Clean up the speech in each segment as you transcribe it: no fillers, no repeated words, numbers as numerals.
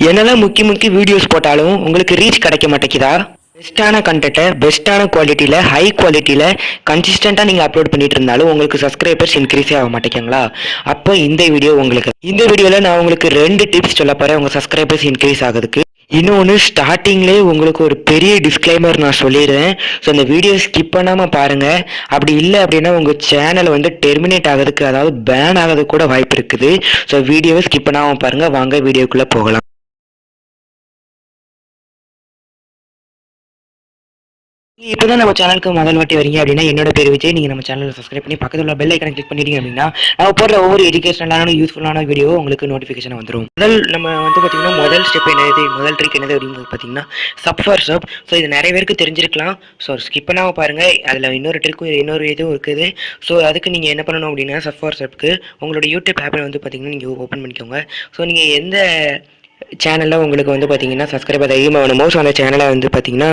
என்னெல்லாம் முக்கிய வீடியோஸ் போட்டாலும் உங்களுக்கு ரீச் கிடைக்க மாட்டேங்குதா? பெஸ்ட்டான கண்டென்ட்டை பெஸ்ட்டான குவாலிட்டியில் ஹை குவாலிட்டியில் கன்சிஸ்டண்ட்டாக நீங்கள் அப்லோட் பண்ணிட்டு இருந்தாலும் உங்களுக்கு சப்ஸ்கிரைபர்ஸ் இன்க்ரீஸே ஆக மாட்டேங்குங்களா? அப்போ இந்த வீடியோவில் நான் உங்களுக்கு 2 டிப்ஸ் சொல்ல போகிறேன் உங்கள் சப்ஸ்கிரைபர்ஸ் இன்க்ரீஸ் ஆகுதுக்கு. இன்னொன்று, ஸ்டார்டிங்லேயே உங்களுக்கு ஒரு பெரிய டிஸ்க்ளைமர் நான் சொல்லிடுறேன். ஸோ அந்த வீடியோ ஸ்கிப் பண்ணாமல் பாருங்கள். அப்படி இல்லை அப்படின்னா உங்கள் சேனல் வந்து டெர்மினேட் ஆகிறதுக்கு, அதாவது பேன் ஆகிறதுக்கு கூட வாய்ப்பு இருக்குது. ஸோ வீடியோவை ஸ்கிப் பண்ணாமல் பாருங்கள். வாங்க வீடியோக்குள்ளே போகலாம். இப்போதான் நம்ம சேனலுக்கு முதல் வாட்டி வரீங்க அப்படின்னா என்னோட பேர் விஜய். நீங்கள் நம்ம சேனலை சப்ஸ்கிரைப் பண்ணி பக்கத்தில் உள்ள பெல் ஐக்கனை கிளிக் பண்ணிட்டீங்க அப்படின்னா நம்ம போடுற ஒவ்வொரு எஜுகேஷனலான யூஸ்ஃபுல்லான வீடியோ உங்களுக்கு நோட்டிஃபிகேஷன் வந்துடும். நம்ம வந்து பார்த்தீங்கன்னா முதல் ஸ்டெப் என்னது, முதல் ட்ரிக் என்னது அப்படிங்கிறது பார்த்தீங்கன்னா சப் ஃபார் சப். ஸோ இது நிறைய பேருக்கு தெரிஞ்சிருக்கலாம். ஸோ ஸ்கிப் பண்ணாமல் பாருங்கள். அதில் இன்னொரு இதுவும் இருக்குது. ஸோ அதுக்கு நீங்கள் என்ன பண்ணணும் அப்படின்னா சப் ஃபார் சப்க்கு உங்களோட யூடியூப் ஆப்பை வந்து பார்த்தீங்கன்னா நீங்கள் ஓப்பன் பண்ணிக்கோங்க. ஸோ நீங்கள் எந்த சேனலில் உங்களுக்கு வந்து பார்த்தீங்கன்னா சப்ஸ்கிரைபர் அதிகமாக வேணுமோ ஸோ அந்த சேனலை வந்து பார்த்தீங்கன்னா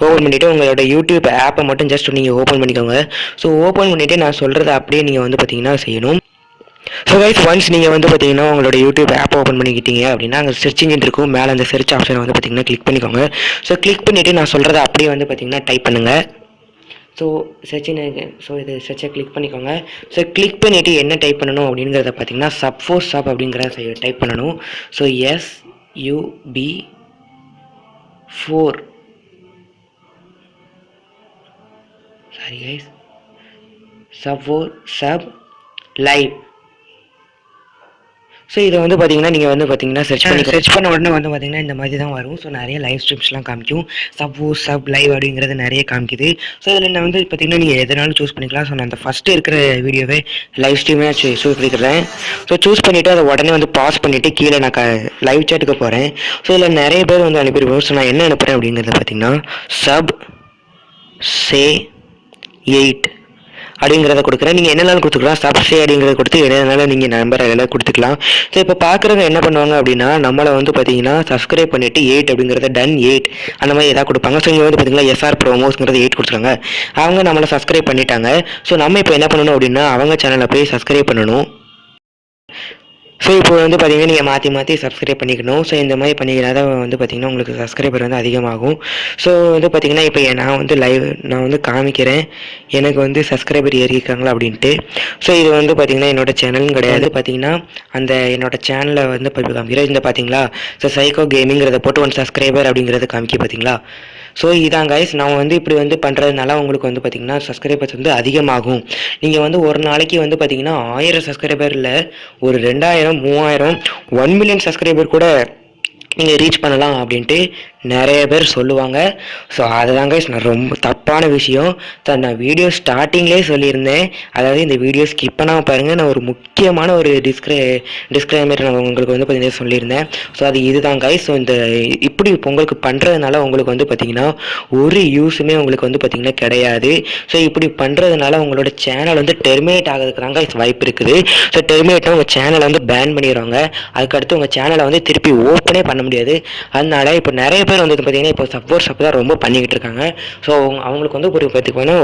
ஓப்பன் பண்ணிவிட்டு உங்களோட யூடியூப் ஆப்பை மட்டும் ஜஸ்ட் நீங்கள் ஓப்பன் பண்ணிக்கோங்க. ஸோ ஓப்பன் பண்ணிவிட்டு நான் சொல்கிறத அப்படியே நீங்கள் வந்து பார்த்தீங்கன்னா செய்யணும். ஸோ கைஸ், ஒன்ஸ் நீங்கள் வந்து பார்த்தீங்கன்னா உங்களோட யூடியூப் ஆப் ஓப்பன் பண்ணிக்கிட்டீங்க அப்படின்னா அங்கே சர்ச் இன்ஜின் இருக்கும். மேலே அந்த சர்ச் ஆப்ஷனை வந்து பார்த்தீங்கன்னா கிளிக் பண்ணிக்கோங்க. ஸோ கிளிக் பண்ணிவிட்டு நான் சொல்கிறத அப்படியே வந்து பார்த்தீங்கன்னா டைப் பண்ணுங்கள். ஸோ இது சர்ச்சை கிளிக் பண்ணிக்கோங்க. ஸோ கிளிக் பண்ணிவிட்டு என்ன டைப் பண்ணணும் அப்படிங்கிறத பார்த்தீங்கன்னா சப் அப்படிங்கிறத டைப் பண்ணணும். So SUB4 sorry guys, sub live. So இதை வந்து பார்த்தீங்கன்னா நீங்கள் வந்து பார்த்தீங்கன்னா சர்ச் பண்ண உடனே வந்து பார்த்தீங்கன்னா இந்த மாதிரி தான் வரும். ஸோ நிறைய லைவ் ஸ்ட்ரீம்ஸ்லாம் காமிக்கும். சப் லைவ் அப்படிங்கிறது நிறைய காமிக்குது. ஸோ இதில் நான் வந்து பார்த்தீங்கன்னா நீங்கள் எதனாலும் சூஸ் பண்ணிக்கலாம். ஸோ நான் அந்த ஃபஸ்ட்டு இருக்கிற வீடியோவே லைவ் ஸ்ட்ரீமே சூஸ் பண்ணிக்கிறேன். ஸோ சூஸ் பண்ணிவிட்டு அதை உடனே வந்து பாஸ் பண்ணிவிட்டு கீழே நான் லைவ் சேட்டுக்கு போகிறேன். ஸோ இதில் நிறைய பேர் வந்து அனுப்பிடுவோம். ஸோ நான் என்ன அனுப்புகிறேன் அப்படிங்கிறத பார்த்தீங்கன்னா sub8 அப்படிங்கிறத கொடுக்குறேன். நீங்கள் என்னென்னாலும் கொடுத்துக்கலாம். சப்ஸ்டே அப்படிங்கிறத கொடுத்து என்னென்னாலும் நீங்கள் நம்பர் எல்லாம் கொடுத்துக்கலாம். ஸோ இப்போ பார்க்குறவங்க என்ன பண்ணுவாங்க அப்படின்னா நம்மளை வந்து பார்த்தீங்கன்னா சப்ஸ்கிரைப் பண்ணிவிட்டு 8 அப்படிங்கிறத டன் 8 அந்த மாதிரி எதாவது கொடுப்பாங்க. ஸோ இங்கே வந்து பார்த்தீங்கன்னா எஸ்ஆர் ப்ரோமோஸ்ங்கிறது 8 கொடுத்துருக்காங்க. அவங்க நம்மளை சப்ஸ்கிரைப் பண்ணிட்டாங்க. ஸோ நம்ம இப்போ என்ன பண்ணணும் அப்படின்னா அவங்க சேனலை போய் சப்ஸ்கிரைப் பண்ணணும். ஸோ இப்போ வந்து பார்த்தீங்கன்னா நீங்கள் மாற்றி சப்ஸ்கிரைப் பண்ணிக்கணும். ஸோ இந்த மாதிரி பண்ணிங்கன்னா தான் வந்து பார்த்தீங்கன்னா உங்களுக்கு சப்ஸ்கிரைபர் வந்து அதிகமாகும். ஸோ வந்து பார்த்தீங்கன்னா இப்போ நான் வந்து காமிக்கிறேன் எனக்கு வந்து சப்ஸ்கிரைபர் ஏறியிருக்காங்களா அப்படின்ட்டு. ஸோ இது வந்து பார்த்தீங்கன்னா என்னோட சேனலும் கிடையாது. பார்த்தீங்கன்னா அந்த என்னோட சேனலை வந்து காமிக்கிறேன். இந்த பார்த்தீங்களா, ஸோ சைக்கோ கேமிங்கிறத போட்டு 1 சப்ஸ்கிரைபர் அப்படிங்கிறத காமிக்க பார்த்தீங்களா. ஸோ இதான் கைஸ், நான் வந்து இப்படி வந்து பண்ணுறதுனால உங்களுக்கு வந்து பார்த்திங்கன்னா சப்ஸ்கிரைபர்ஸ் வந்து அதிகமாகும். நீங்கள் வந்து ஒரு நாளைக்கு வந்து பார்த்திங்கன்னா 1000 சப்ஸ்கிரைபரில் ஒரு 2000 3000 1 மில்லியன் சப்ஸ்கிரைபர் கூட நீங்கள் ரீச் பண்ணலாம் அப்படின்ட்டு நிறைய பேர் சொல்லுவாங்க. ஸோ அதுதாங்க நான் ரொம்ப தப்பான விஷயம். நான் வீடியோ ஸ்டார்டிங்லேயே சொல்லியிருந்தேன். அதாவது இந்த வீடியோ ஸ்கிப் பண்ணாமல் பாருங்கள். நான் ஒரு முக்கியமான ஒரு டிஸ்க்ளைமர் நான் உங்களுக்கு வந்து பார்த்தீங்கன்னா சொல்லியிருந்தேன். ஸோ அது இதுதான் கைஸ். ஸோ இப்படி உங்களுக்கு பண்ணுறதுனால உங்களுக்கு வந்து பார்த்திங்கன்னா ஒரு யூஸுமே உங்களுக்கு வந்து பார்த்திங்கன்னா கிடையாது. ஸோ இப்படி பண்ணுறதுனால உங்களோட சேனல் வந்து டெர்மினேட் ஆகிறதுக்கு தாங்க வாய்ப்பு இருக்குது. ஸோ டெர்மினேட்னா உங்கள் சேனலை வந்து பேன் பண்ணிடுவாங்க. அதுக்கடுத்து உங்கள் சேனலை வந்து திருப்பி ஓப்பனே பண்ண முடியாது. அதனால இப்போ நிறைய பேர் வந்து பார்த்தீங்கன்னா இப்போ சப் தான் ரொம்ப பண்ணிக்கிட்டு இருக்காங்க. ஸோ அவங்களுக்கு வந்து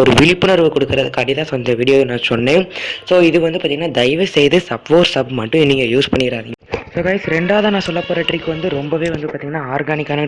ஒரு விழிப்புணர்வு கொடுக்கறதுக்காண்டி தான் இந்த வீடியோ நான் சொன்னேன். ஸோ இது வந்து பார்த்தீங்கன்னா தயவு செய்து சப் மட்டும் நீங்கள் யூஸ் பண்ணிடாதீங்க. ஸோ கைஸ், ரெண்டாவது நான் சொல்ல போகிற ட்ரிக் வந்து ரொம்பவே வந்து பார்த்திங்கன்னா ஆர்கானிக்கான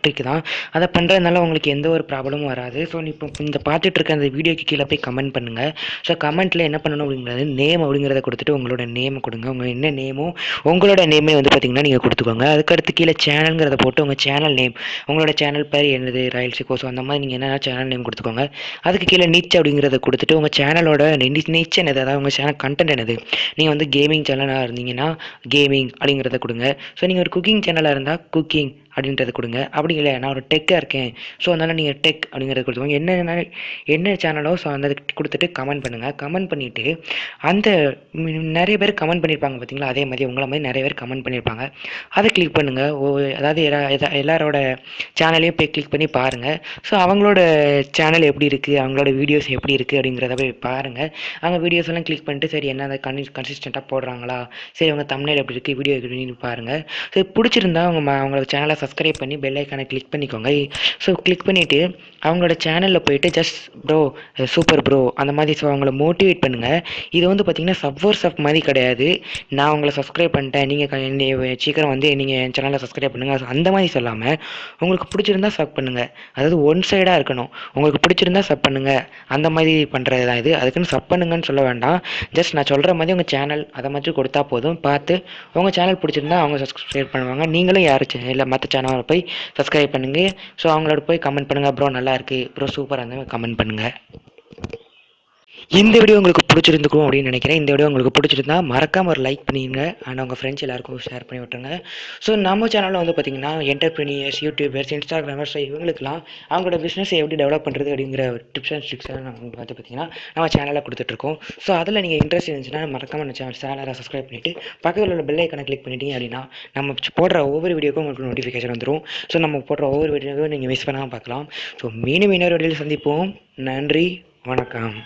ட்ரிக் தான். அதை பண்ணுறதுனால உங்களுக்கு எந்த ஒரு ப்ராப்ளமும் வராது. ஸோ இப்போ இந்த பார்த்துட்டு இருக்க அந்த வீடியோக்கு கீழே போய் கமெண்ட் பண்ணுங்கள். ஸோ கமெண்ட்டில் என்ன பண்ணணும் அப்படிங்கிறது நேம் அப்படிங்கிறத கொடுத்துட்டு உங்களோட நேமை கொடுங்க. உங்கள் என்ன நேமோ உங்களோட நேமே வந்து பார்த்திங்கன்னா நீங்கள் கொடுத்துக்கோங்க. அதுக்கடுத்து கீழே சேனலுங்கிறத போட்டு உங்கள் சேனல் நேம், உங்களோட சேனல் பேர் என்னது, ராயல்சி கோசோ அந்த மாதிரி நீங்கள் என்ன சேனல் நேம் கொடுத்துக்கோங்க. அதுக்கு கீழே நீச் அப்படிங்கிறத கொடுத்துட்டு உங்கள் சேனலோட நீச் என்னது, அதாவது உங்கள் சேனல் கண்டென்ட் என்னது. நீங்கள் வந்து கேமிங் சேனலாக இருந்தீங்கன்னா கேமிங் அப்படிங்கிறத கொடுங்க. ஸோ நீங்கள் ஒரு குக்கிங் சேனலாக இருந்தால் குக்கிங் அப்படின்றத கொடுங்க. அப்படி இல்லை நான் ஒரு டெக்காக இருக்கேன் ஸோ அதனால் நீங்கள் டெக் அப்படிங்கிறத கொடுத்துக்கோங்க. என்ன சேனலோ ஸோ அந்த கொடுத்துட்டு கமெண்ட் பண்ணுங்கள். கமெண்ட் பண்ணிவிட்டு அந்த நிறைய பேர் கமெண்ட் பண்ணியிருப்பாங்க பார்த்தீங்களா, அதே மாதிரி உங்களை மாதிரி நிறைய பேர் கமெண்ட் பண்ணியிருப்பாங்க. அதை கிளிக் பண்ணுங்கள். அதாவது எல்லாரோட சேனலையும் போய் கிளிக் பண்ணி பாருங்கள். ஸோ அவங்களோட சேனல் எப்படி இருக்குது, அவங்களோட வீடியோஸ் எப்படி இருக்குது அப்படிங்கிறத போய் பாருங்கள். அவங்க வீடியோஸ் எல்லாம் கிளிக் பண்ணிட்டு சரி என்ன கன்சிஸ்டண்ட்டாக போடுறாங்களா, சரி அவங்க தம்ப்நெயில் எப்படி இருக்குது, வீடியோ எப்படின்னு பாருங்கள். ஸோ பிடிச்சிருந்தா அவங்களோட சேனலை சப்ஸ்கிரைப் பண்ணி பெல் ஐக்கானை கிளிக் பண்ணிக்கோங்க. ஸோ கிளிக் பண்ணிவிட்டு அவங்களோட சேனலில் போயிட்டு ஜஸ்ட் ப்ரோ சூப்பர் ப்ரோ அந்த மாதிரி அவங்கள மோட்டிவேட் பண்ணுங்கள். இது வந்து பார்த்திங்கன்னா சப்வர்சப் மாதிரி கிடையாது. நான் உங்களை சப்ஸ்கிரைப் பண்ணிட்டேன், நீங்கள் சீக்கிரம் வந்து நீங்கள் என் சேனலை சப்ஸ்கிரைப் பண்ணுங்கள் அந்த மாதிரி சொல்லாமல் உங்களுக்கு பிடிச்சிருந்தா சப் பண்ணுங்கள். அதாவது ஒன் சைடாக இருக்கணும். உங்களுக்கு பிடிச்சிருந்தா சப் பண்ணுங்கள் அந்த மாதிரி பண்ணுறது தான் இது. அதுக்குன்னு சப் பண்ணுங்கன்னு சொல்ல வேண்டாம். ஜஸ்ட் நான் சொல்கிற மாதிரி உங்கள் சேனல் அதை மட்டும் கொடுத்தா போதும். பார்த்து உங்கள் சேனல் பிடிச்சிருந்தா அவங்க சப்ஸ்கிரைப் பண்ணுவாங்க. நீங்களும் யார் இல்லை மற்ற சேனலில் போய் சப்ஸ்கிரைப் பண்ணுங்கள். ஸோ அவங்களோட போய் கமெண்ட் பண்ணுங்கள், ப்ரோ நல்லா இருக்குது, ப்ரோ சூப்பராக இருந்தால் கமெண்ட் பண்ணுங்கள். இந்த வீடியோ உங்களுக்கு பிடிச்சிருந்துக்கும் அப்படின்னு நினைக்கிறேன். இந்த வீடியோ உங்களுக்கு பிடிச்சிருந்தா மறக்காம ஒரு லைக் பண்ணிடுங்க. அண்ட் உங்கள் ஃப்ரெண்ட்ஸ் எல்லாருக்கும் ஷேர் பண்ணி விட்டுருங்க. ஸோ நம்ம சேனலில் வந்து பார்த்திங்கன்னா என்டர்பிரினியர்ஸ், யூடியூபர்ஸ், இன்ஸ்டாகிராமர்ஸ் இவங்களுக்குலாம் அவங்களோட பிஸ்னஸை எப்படி டெவலப் பண்ணுறது அப்படிங்கிற டிப்ஸ் அண்ட் ட்ரிக்ஸை நம்ம வந்து பார்த்திங்கன்னா நம்ம சேனலில் கொடுத்துட்ருக்கோம். ஸோ அதில் நீங்கள் இன்ட்ரெஸ்ட் இருந்துச்சுன்னா மறக்காம நம்ம சேனலை சப்ஸ்கிரைப் பண்ணிவிட்டு பக்கத்தில் உள்ள பெல் ஐக்கானை கிளிக் பண்ணிட்டீங்க அப்படின்னா நம்ம போடுற ஒவ்வொரு வீடியோக்கும் உங்களுக்கு நோட்டிஃபிகேஷன் வந்துடும். ஸோ நம்ம போடுற ஒவ்வொரு வீடியோவும் நீங்கள் மிஸ் பண்ணாமல் பார்க்கலாம். ஸோ மீண்டும் இன்னொரு வீடியோவில் சந்திப்போம். நன்றி, வணக்கம்.